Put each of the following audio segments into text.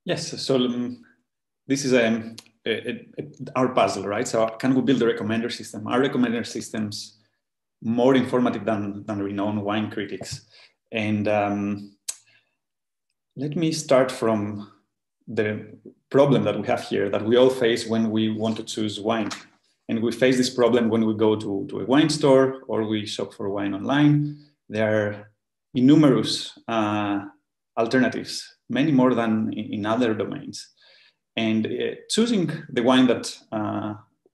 Yes, so this is our puzzle, right? So can we build a recommender system? Are recommender systems more informative than renowned wine critics? And let me start from the problem that we have here that we all face when we want to choose wine. And we face this problem when we go to a wine store or we shop for wine online. There are innumerous alternatives, many more than in other domains. And choosing the wine that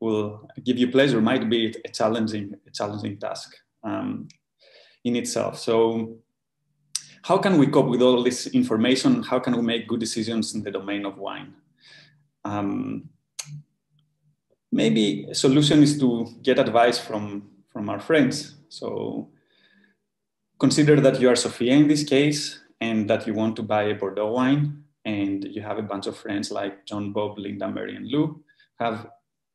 will give you pleasure might be a challenging task in itself. So how can we cope with all this information? How can we make good decisions in the domain of wine? Maybe a solution is to get advice from our friends. So consider that you are Sophia in this case, and that you want to buy a Bordeaux wine, and you have a bunch of friends like John, Bob, Linda, Mary, and Lou, have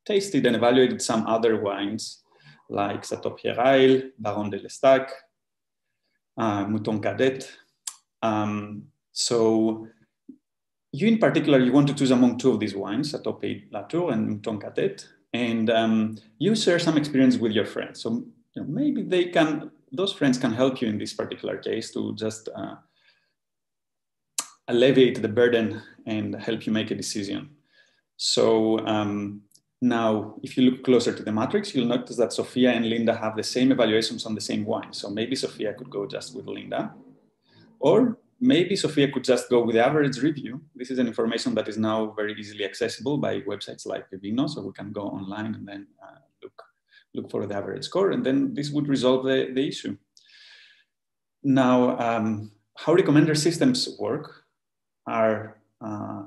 tasted and evaluated some other wines like Chateau Pierrail, Baron de l'Estac, Mouton Cadet. So you in particular, you want to choose among two of these wines, Chateau Pays de la Tour and Mouton Cadet, and you share some experience with your friends. So maybe those friends can help you in this particular case to just alleviate the burden and help you make a decision. So now, if you look closer to the matrix, you'll notice that Sophia and Linda have the same evaluations on the same wine. So maybe Sophia could go just with Linda, or maybe Sophia could just go with the average review. This is an information that is now very easily accessible by websites like Vivino, so we can go online and then look for the average score, and then this would resolve the issue. Now, how recommender systems work are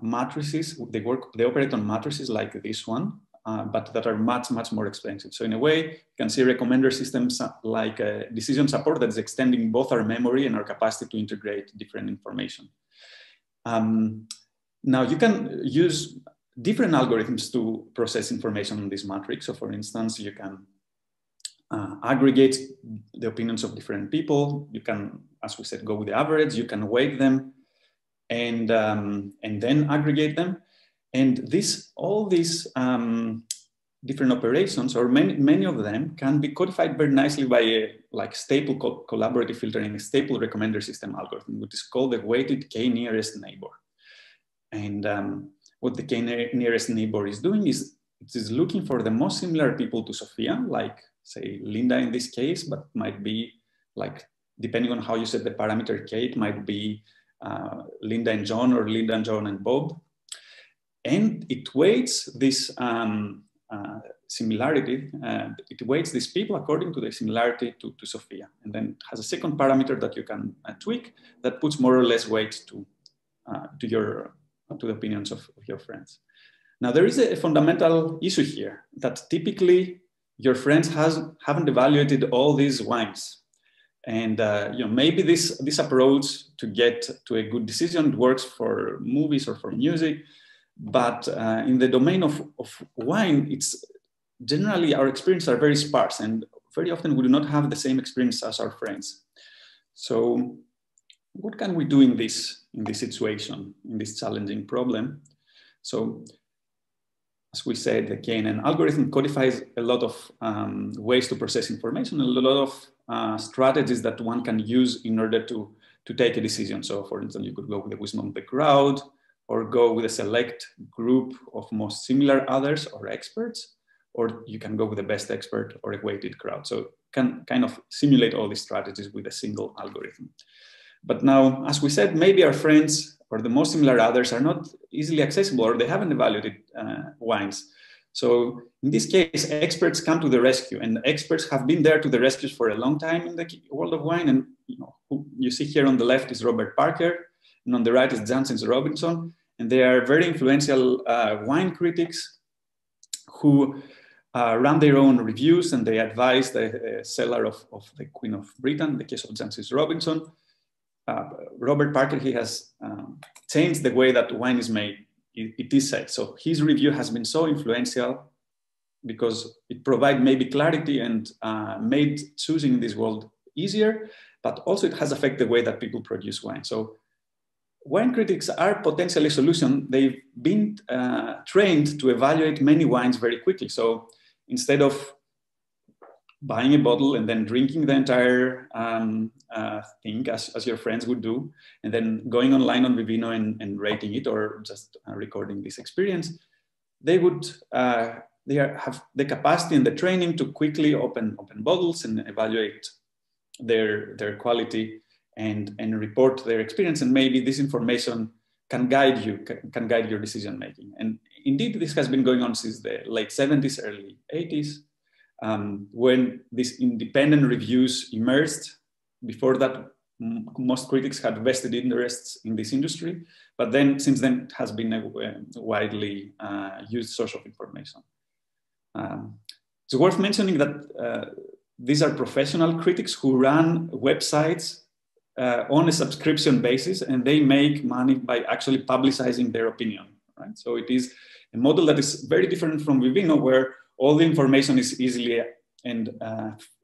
matrices. They operate on matrices like this one, but that are much more expensive. So in a way, you can see recommender systems like decision support that is extending both our memory and our capacity to integrate different information. Now you can use different algorithms to process information in this matrix. So for instance, you can aggregate the opinions of different people. You can, as we said, go with the average. You can weight them and then aggregate them. And all these different operations, or many of them, can be codified very nicely by a staple collaborative filtering, a staple recommender system algorithm, which is called the weighted k-nearest neighbor. And what the k-nearest neighbor is doing is it is looking for the most similar people to Sophia, like say Linda in this case, but might be like, depending on how you set the parameter k, it might be Linda and John, or Linda and John and Bob. And it weights this similarity, it weights these people according to the similarity to Sophia. And then it has a second parameter that you can tweak that puts more or less weight to the opinions of your friends. Now, there is a fundamental issue here that typically your friends haven't evaluated all these wines. And maybe this approach to get to a good decision works for movies or for music, but in the domain of wine, it's generally our experiences are very sparse, and very often we do not have the same experience as our friends. So what can we do in this situation, in this challenging problem? So as we said, the KNN algorithm codifies a lot of ways to process information, a lot of strategies that one can use in order to take a decision. So for instance, you could go with the wisdom of the crowd, or go with a select group of most similar others or experts, or you can go with the best expert or a weighted crowd. So can kind of simulate all these strategies with a single algorithm. But now, as we said, maybe our friends or the most similar others are not easily accessible, or they haven't evaluated wines. So in this case, experts come to the rescue, and experts have been there to the rescue for a long time in the world of wine. And who you see here on the left is Robert Parker, and on the right is Jancis Robinson. And they are very influential wine critics who run their own reviews, and they advise the seller of the Queen of Britain, in the case of Jancis Robinson. Robert Parker, he has changed the way that wine is made, it is said. So his review has been so influential because it provides maybe clarity and made choosing in this world easier, but also it has affected the way that people produce wine. So wine critics are potentially a solution. They've been trained to evaluate many wines very quickly. So instead of buying a bottle and then drinking the entire thing as your friends would do, and then going online on Vivino and rating it, or just recording this experience, they would they have the capacity and the training to quickly open bottles and evaluate their quality and report their experience. And maybe this information can guide you, can guide your decision making. And indeed, this has been going on since the late 70s, early 80s. When these independent reviews emerged. Before that, most critics had vested interests in this industry, but then since then it has been a widely used source of information. It's worth mentioning that these are professional critics who run websites on a subscription basis, and they make money by actually publicizing their opinion, right? So it is a model that is very different from Vivino, where all the information is easily and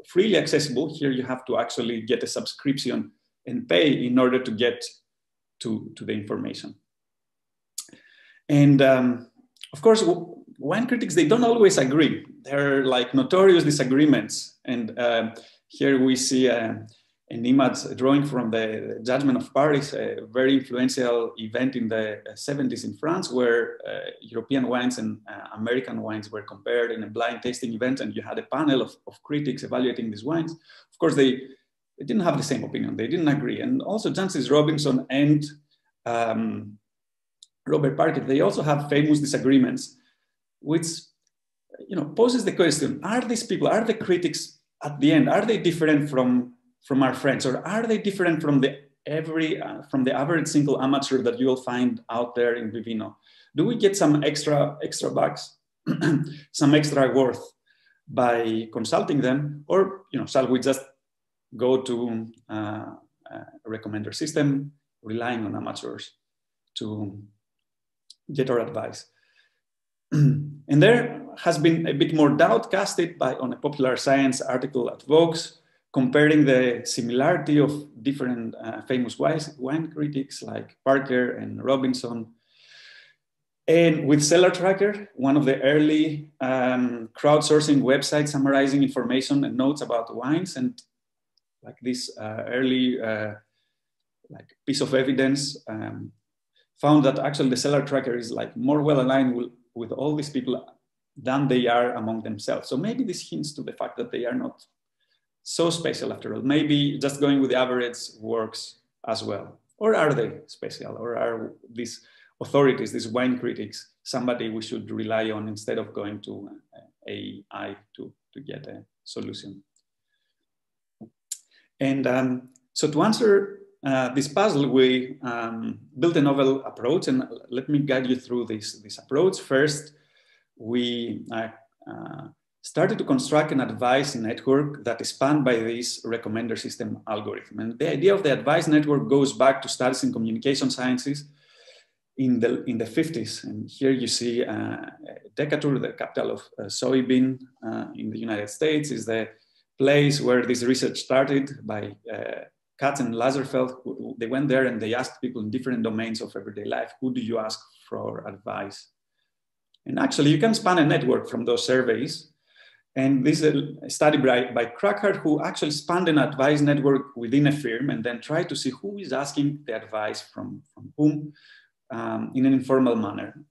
freely accessible. Here you have to actually get a subscription and pay in order to get to the information. And of course, wine critics, they don't always agree. There are like notorious disagreements. And here we see an image, a drawing from the Judgment of Paris, a very influential event in the 70s in France, where European wines and American wines were compared in a blind tasting event, and you had a panel of critics evaluating these wines. Of course, they didn't have the same opinion. They didn't agree. And also Jancis Robinson and Robert Parker, they also have famous disagreements, which poses the question, are these people, are the critics at the end, are they different from our friends, or are they different from the average single amateur that you will find out there in Vivino? Do we get some extra bucks, some extra worth by consulting them, or shall we just go to a recommender system, relying on amateurs to get our advice? And there has been a bit more doubt casted on a popular science article at Vox, comparing the similarity of different famous wine critics like Parker and Robinson, and with Cellar Tracker, one of the early crowdsourcing websites summarizing information and notes about wines. And like this early piece of evidence found that actually the Cellar Tracker is like more well aligned with all these people than they are among themselves. So maybe this hints to the fact that they are not so special after all. Maybe just going with the average works as well. Or are they special? Or are these authorities, these wine critics, somebody we should rely on instead of going to AI to get a solution? And so to answer this puzzle, we built a novel approach, and let me guide you through this approach. First, we started to construct an advice network that is spanned by this recommender system algorithm. And the idea of the advice network goes back to studies in communication sciences in the 50s. And here you see Decatur, the capital of soybean in the United States, is the place where this research started by Katz and Lazarsfeld. They went there and they asked people in different domains of everyday life, who do you ask for advice? And actually you can span a network from those surveys. And this is a study by Krackhard, who actually spanned an advice network within a firm and then tried to see who is asking the advice from whom in an informal manner.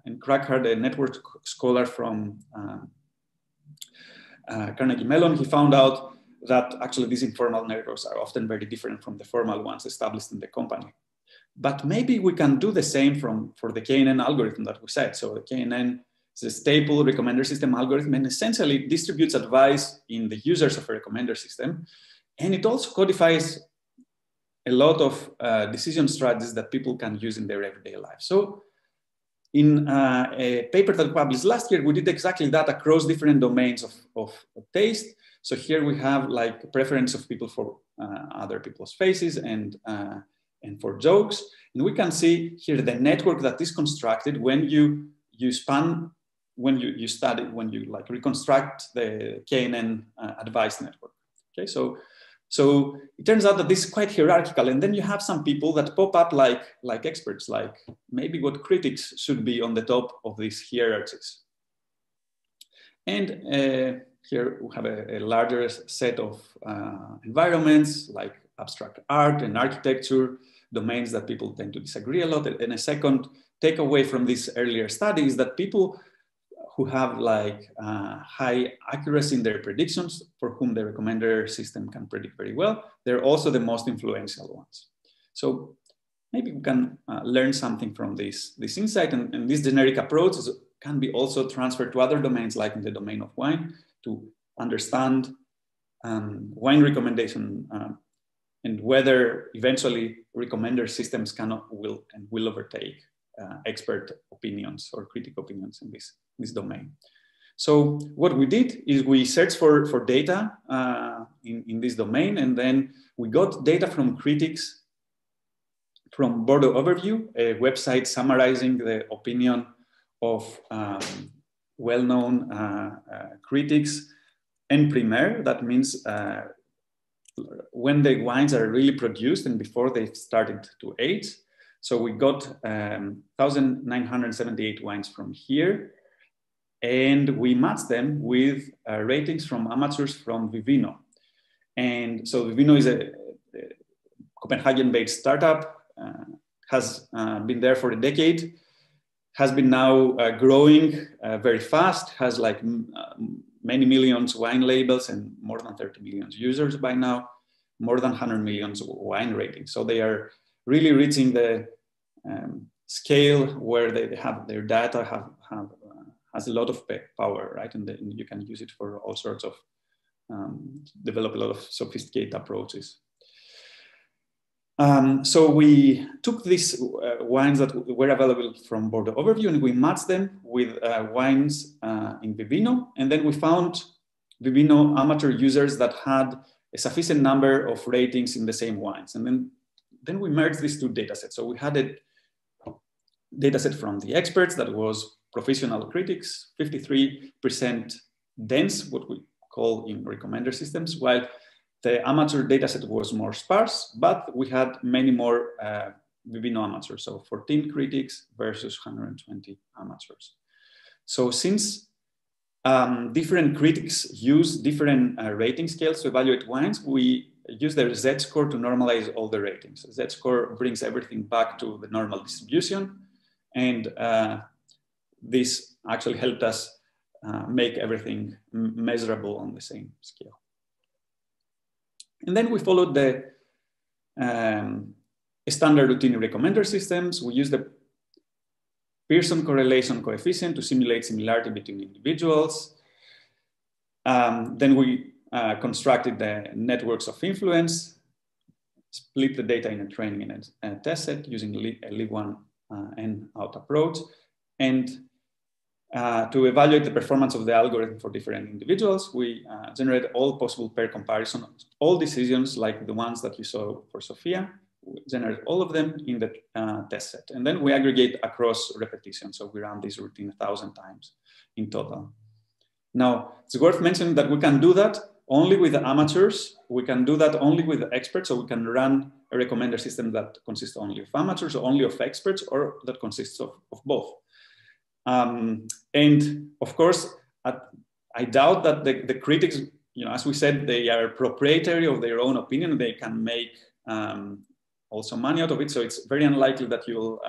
And Krackhard, a network scholar from Carnegie Mellon, he found out that actually these informal networks are often very different from the formal ones established in the company. But maybe we can do the same for the KNN algorithm that we said. So the KNN is a stable recommender system algorithm, and essentially distributes advice in the users of a recommender system. And it also codifies a lot of decision strategies that people can use in their everyday life. So in a paper that we published last year, we did exactly that across different domains of taste. So here we have like preference of people for other people's faces and for jokes. And we can see here the network that is constructed when you span, when you study, when you like reconstruct the KNN advice network. Okay, so So it turns out that this is quite hierarchical, and then you have some people that pop up like experts, like maybe what critics should be on the top of these hierarchies. And here we have a larger set of environments like abstract art and architecture, domains that people tend to disagree a lot. And a second takeaway from this earlier study is that people who have like high accuracy in their predictions, for whom the recommender system can predict very well, they're also the most influential ones. So maybe we can learn something from this insight, and this generic approach can be also transferred to other domains, like in the domain of wine, to understand wine recommendation and whether eventually recommender systems will overtake expert opinions or critic opinions in this domain. So what we did is we searched for data in this domain, and then we got data from critics from Bordeaux Overview, a website summarizing the opinion of well-known critics en primeur. That means when the wines are really produced and before they've started to age. So we got 1,978 wines from here, and we matched them with ratings from amateurs from Vivino. And so Vivino is a Copenhagen-based startup, has been there for a decade, has been now growing very fast, has like many millions wine labels and more than 30 million users by now, more than 100 million wine ratings. So they are really reaching the scale where they have their data has a lot of power, right? And then you can use it for all sorts of, develop a lot of sophisticated approaches. So we took these wines that were available from Bordeaux Overview and we matched them with wines in Vivino. And then we found Vivino amateur users that had a sufficient number of ratings in the same wines. And then we merged these two datasets. So we had a dataset from the experts that was professional critics, 53% dense, what we call in recommender systems, while the amateur dataset was more sparse, but we had many more Vivino amateurs, so 14 critics versus 120 amateurs. So since different critics use different rating scales to evaluate wines, we use their Z-score to normalize all the ratings. Z-score brings everything back to the normal distribution, and this actually helped us make everything measurable on the same scale. And then we followed the standard routine recommender systems. We used the Pearson correlation coefficient to simulate similarity between individuals. Then we constructed the networks of influence, split the data in a training and a test set using a leave one and out approach, and to evaluate the performance of the algorithm for different individuals, we generate all possible pair comparison, all decisions like the ones that you saw for Sophia, we generate all of them in the test set. And then we aggregate across repetition. So we run this routine 1,000 times in total. Now, it's worth mentioning that we can do that only with the amateurs. We can do that only with the experts. So we can run a recommender system that consists only of amateurs, or only of experts, or that consists of both. And of course, I doubt that the critics, as we said, they are proprietary of their own opinion. They can make also money out of it. So it's very unlikely that you'll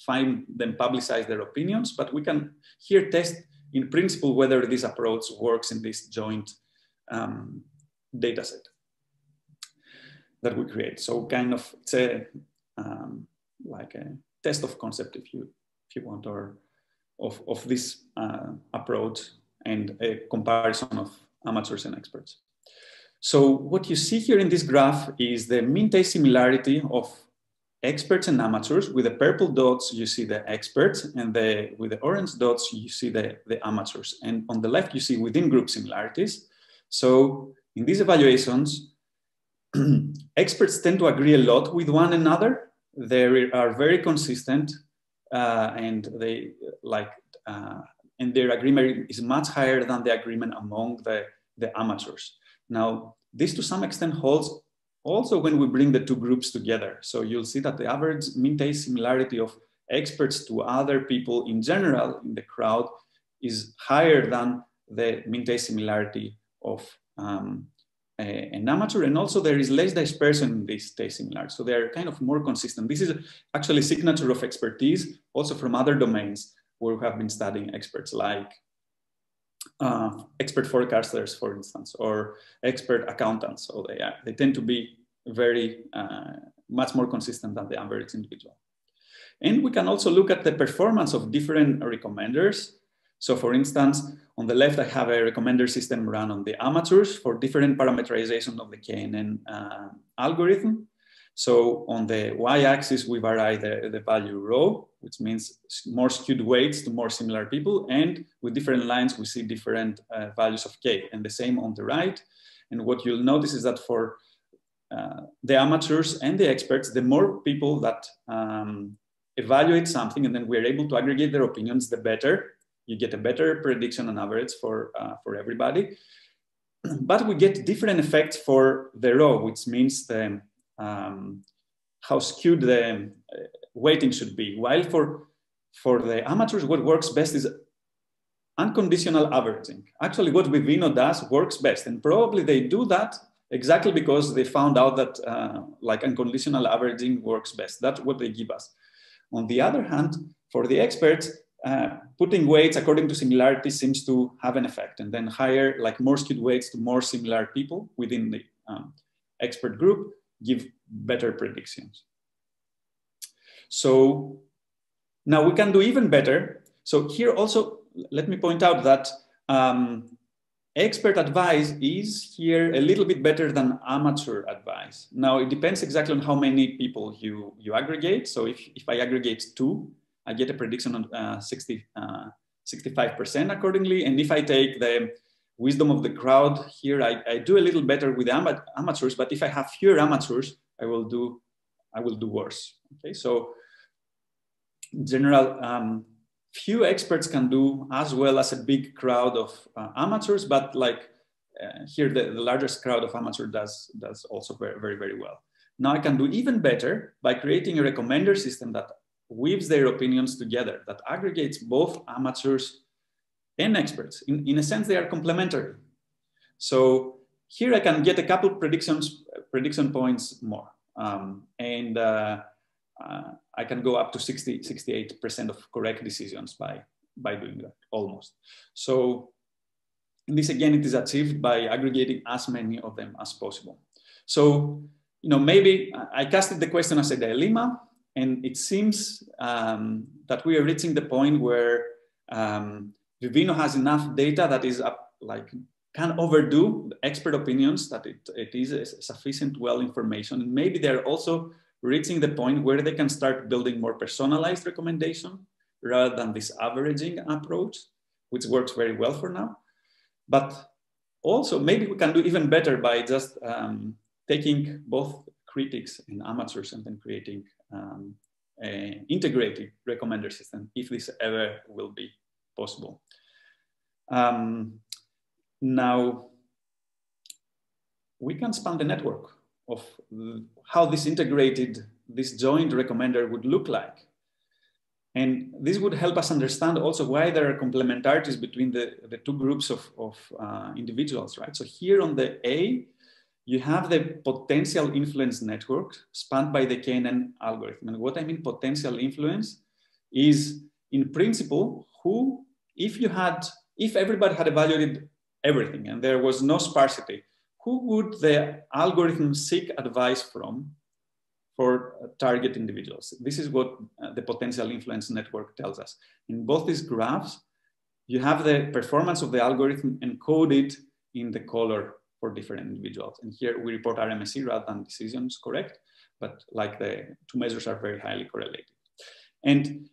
find them publicize their opinions, but we can here test in principle whether this approach works in this joint data set that we create. So kind of, it's a like a test of concept, if you want, or of this approach, and a comparison of amateurs and experts. So what you see here in this graph is the mean taste similarity of experts and amateurs. With the purple dots, you see the experts, and with the orange dots, you see the amateurs. And on the left, you see within group similarities. So in these evaluations, experts tend to agree a lot with one another. They are very consistent, and they and their agreement is much higher than the agreement among the amateurs. Now, this to some extent holds also when we bring the two groups together. So you'll see that the average mean taste similarity of experts to other people in general in the crowd is higher than the mean taste similarity of an amateur, and also there is less dispersion in this taste similarity. So they're kind of more consistent. This is actually a signature of expertise also from other domains where we have been studying experts, like expert forecasters, for instance, or expert accountants. So they tend to be very much more consistent than the average individual. And we can also look at the performance of different recommenders. So for instance, on the left, I have a recommender system run on the amateurs for different parameterization of the KNN algorithm. So on the y-axis, we vary the value rho, which means more skewed weights to more similar people. And with different lines, we see different values of K, and the same on the right. And what you'll notice is that for the amateurs and the experts, the more people that evaluate something and then we're able to aggregate their opinions, the better. You get a better prediction on average for everybody. But we get different effects for the rho, which means the how skewed the weighting should be. While for the amateurs, what works best is unconditional averaging. Actually, what Vivino does works best, and probably they do that exactly because they found out that like unconditional averaging works best. That's what they give us. On the other hand, for the experts, putting weights according to similarity seems to have an effect, and then higher, like more skewed weights to more similar people within the expert group give better predictions. So now we can do even better. So here also, let me point out that expert advice is here a little bit better than amateur advice. Now it depends exactly on how many people you aggregate. So if I aggregate 2, I get a prediction on 65% accordingly. And if I take the wisdom of the crowd here, I do a little better with amateurs, but if I have fewer amateurs, I will do worse. Okay, so in general, few experts can do as well as a big crowd of amateurs, but like here, the largest crowd of amateurs does also very, very, very well. Now I can do even better by creating a recommender system that weaves their opinions together, that aggregates both amateurs and experts. In a sense, they are complementary. So here I can get a couple prediction points more. I can go up to 68% of correct decisions by doing that, almost. So this, again, it is achieved by aggregating as many of them as possible. So, maybe I casted the question as a dilemma, and it seems that we are reaching the point where Vivino has enough data that is can overdo expert opinions, that it is sufficient well information. And maybe they're also reaching the point where they can start building more personalized recommendation rather than this averaging approach, which works very well for now. But also maybe we can do even better by just taking both critics and amateurs and then creating an integrated recommender system, if this ever will be possible. Now, we can span the network of how this joint recommender would look like. And this would help us understand also why there are complementarities between the two groups of individuals, right? So here on the A, you have the potential influence network spanned by the KNN algorithm. And what I mean potential influence is, in principle, if everybody had evaluated everything and there was no sparsity, who would the algorithm seek advice from for target individuals? This is what the potential influence network tells us. In both these graphs, you have the performance of the algorithm encoded in the color for different individuals. And here we report RMSE rather than decisions correct, but like the two measures are very highly correlated. And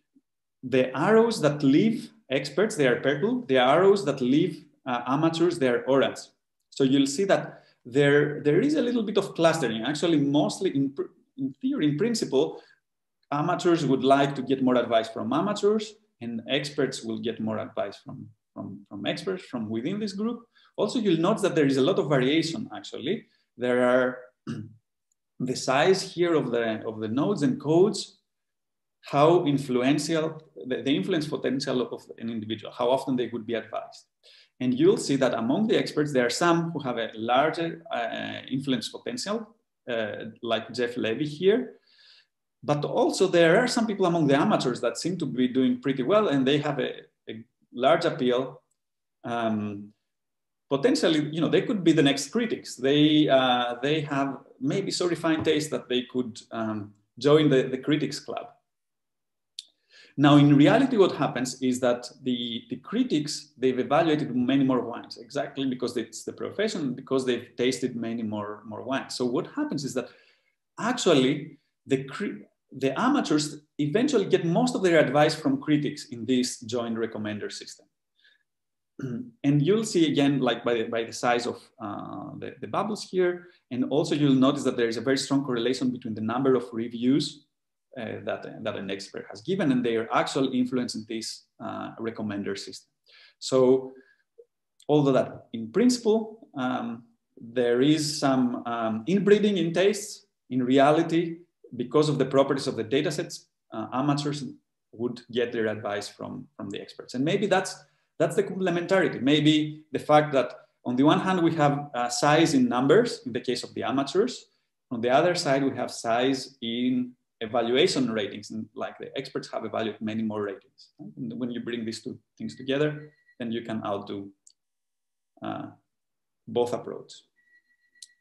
the arrows that leave experts, they are purple. The arrows that leave amateurs, they are orange. So you'll see that there is a little bit of clustering. Actually, mostly in theory, in principle, amateurs would like to get more advice from amateurs, and experts will get more advice from experts from within this group. Also, you'll notice that there is a lot of variation, actually. There are the size here of the nodes encodes how influential, the influence potential of an individual, how often they would be advised. And you'll see that among the experts, there are some who have a larger influence potential, like Jeff Levy here. But also there are some people among the amateurs that seem to be doing pretty well, and they have a large appeal. Potentially, you know, they could be the next critics. They have maybe so refined taste that they could join the critics club. Now, in reality, what happens is that the critics, they've evaluated many more wines, exactly because it's the profession, because they've tasted many more wines. So what happens is that actually the amateurs eventually get most of their advice from critics in this joint recommender system. And you'll see again, like by the size of the bubbles here, and also you'll notice that there is a very strong correlation between the number of reviews that an expert has given and their actual influence in this recommender system. So although that in principle, there is some inbreeding in tastes, in reality, because of the properties of the datasets, amateurs would get their advice from the experts. And maybe that's the complementarity. Maybe the fact that on the one hand, we have size in numbers in the case of the amateurs. On the other side, we have size in evaluation ratings, and like the experts have evaluated many more ratings. Right? And when you bring these two things together, then you can outdo both approaches.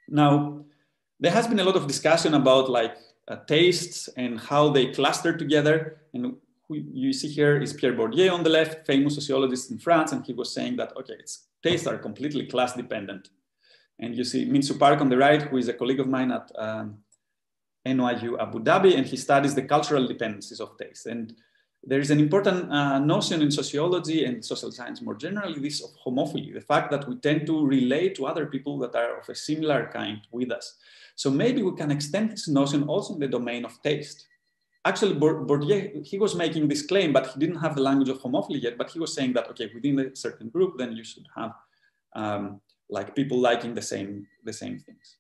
Now, there has been a lot of discussion about like tastes and how they cluster together. And who you see here is Pierre Bourdieu on the left, famous sociologist in France, and he was saying that, okay, tastes are completely class dependent. And you see Minsu Park on the right, who is a colleague of mine at NYU Abu Dhabi, and he studies the cultural dependencies of taste. And there is an important notion in sociology and social science more generally, this of homophily, the fact that we tend to relate to other people that are of a similar kind with us. So maybe we can extend this notion also in the domain of taste. Actually, Bourdieu, he was making this claim, but he didn't have the language of homophily yet, but he was saying that, okay, within a certain group, then you should have like people liking the same things.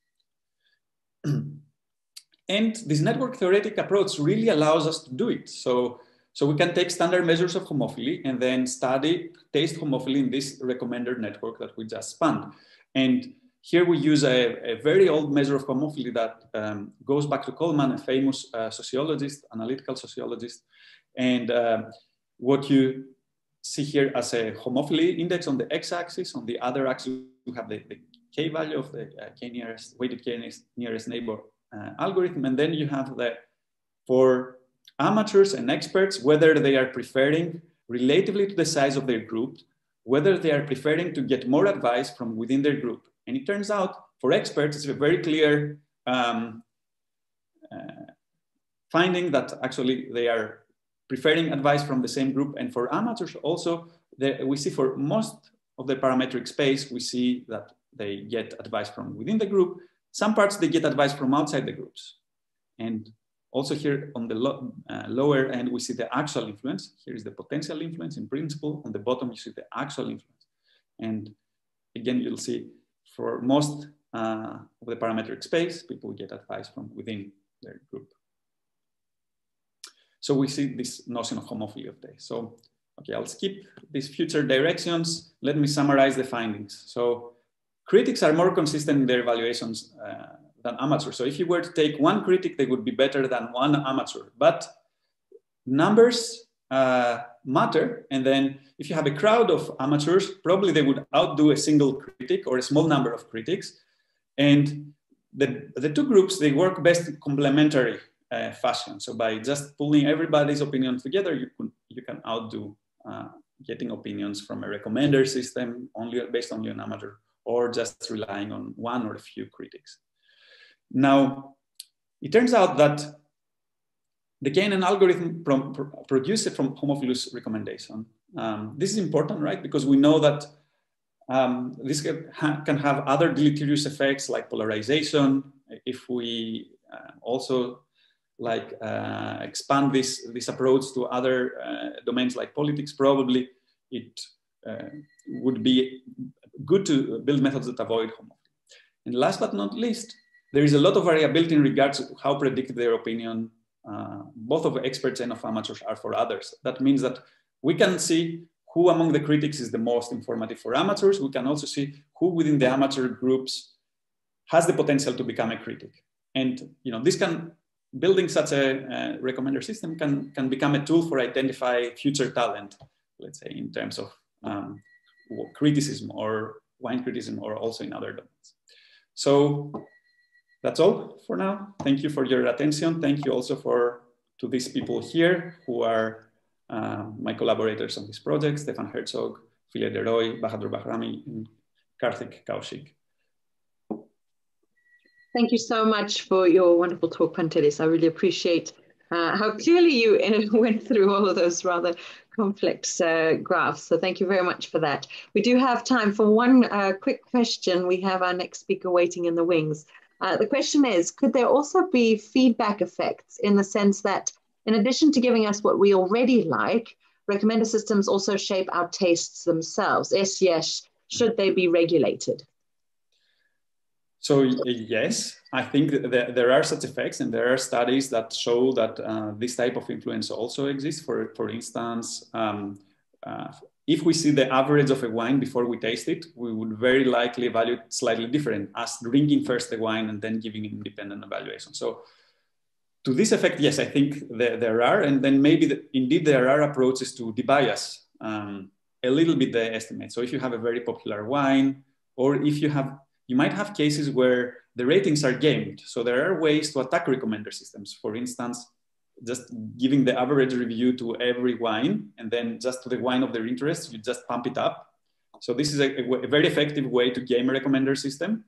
And this network theoretic approach really allows us to do it. So we can take standard measures of homophily and then study taste homophily in this recommender network that we just spanned. And here we use a very old measure of homophily that goes back to Coleman, a famous sociologist, analytical sociologist. And what you see here as a homophily index on the x-axis, on the other axis, we have the k value of the weighted k nearest neighbor algorithm. And then you have for amateurs and experts, whether they are preferring relatively to the size of their group, whether they are preferring to get more advice from within their group. And it turns out for experts, it's a very clear finding that actually they are preferring advice from the same group. And for amateurs also, we see for most of the parametric space, we see that they get advice from within the group. Some parts they get advice from outside the groups. And also here on the lower end, we see the actual influence. Here is the potential influence in principle. On the bottom, you see the actual influence. And again, you'll see for most of the parametric space, people get advice from within their group. So we see this notion of homophily of taste. So, okay, I'll skip these future directions. Let me summarize the findings. So critics are more consistent in their evaluations than amateurs. So if you were to take one critic, they would be better than one amateur. But numbers matter. And then if you have a crowd of amateurs, probably they would outdo a single critic or a small number of critics. And the two groups, they work best in complementary fashion. So by just pulling everybody's opinions together, you can outdo getting opinions from a recommender system based only on amateur, or just relying on one or a few critics. Now, it turns out that the Kinn algorithm produces from homophilous recommendation. This is important, right? Because we know that this can have other deleterious effects like polarization. If we also expand this approach to other domains like politics, probably it would be good to build methods that avoid homophily. And last but not least, there is a lot of variability in regards to how predictive their opinion, both of experts and of amateurs, are for others. That means that we can see who among the critics is the most informative for amateurs. We can also see who within the amateur groups has the potential to become a critic. And this can, building such a recommender system can become a tool for identify future talent, let's say, in terms of criticism or wine criticism, or also in other domains. So that's all for now. Thank you for your attention. Thank you also to these people here who are my collaborators on this project: Stefan Herzog, Philippe Leroy, Bahadur Bahrami, and Karthik Kaushik. Thank you so much for your wonderful talk, Pantelis. I really appreciate how clearly you went through all of those rather complex graphs. So thank you very much for that. We do have time for one quick question. We have our next speaker waiting in the wings. The question is, could there also be feedback effects in the sense that in addition to giving us what we already like, recommender systems also shape our tastes themselves? Yes, should they be regulated? So yes, I think that there are such effects, and there are studies that show that this type of influence also exists. For instance, if we see the average of a wine before we taste it, we would very likely evaluate slightly different, as drinking first the wine and then giving an independent evaluation. So to this effect, yes, I think there are, and then maybe indeed there are approaches to debias a little bit the estimate. So if you have a very popular wine, or if you might have cases where the ratings are gamed. So there are ways to attack recommender systems. For instance, just giving the average review to every wine, and then just to the wine of their interest, you just pump it up. So this is a very effective way to game a recommender system.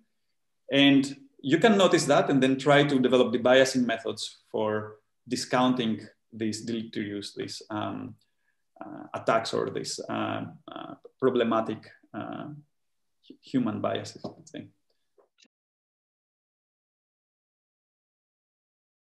And you can notice that and then try to develop debiasing methods for discounting these deleterious, these attacks, or these problematic human biases, let's say.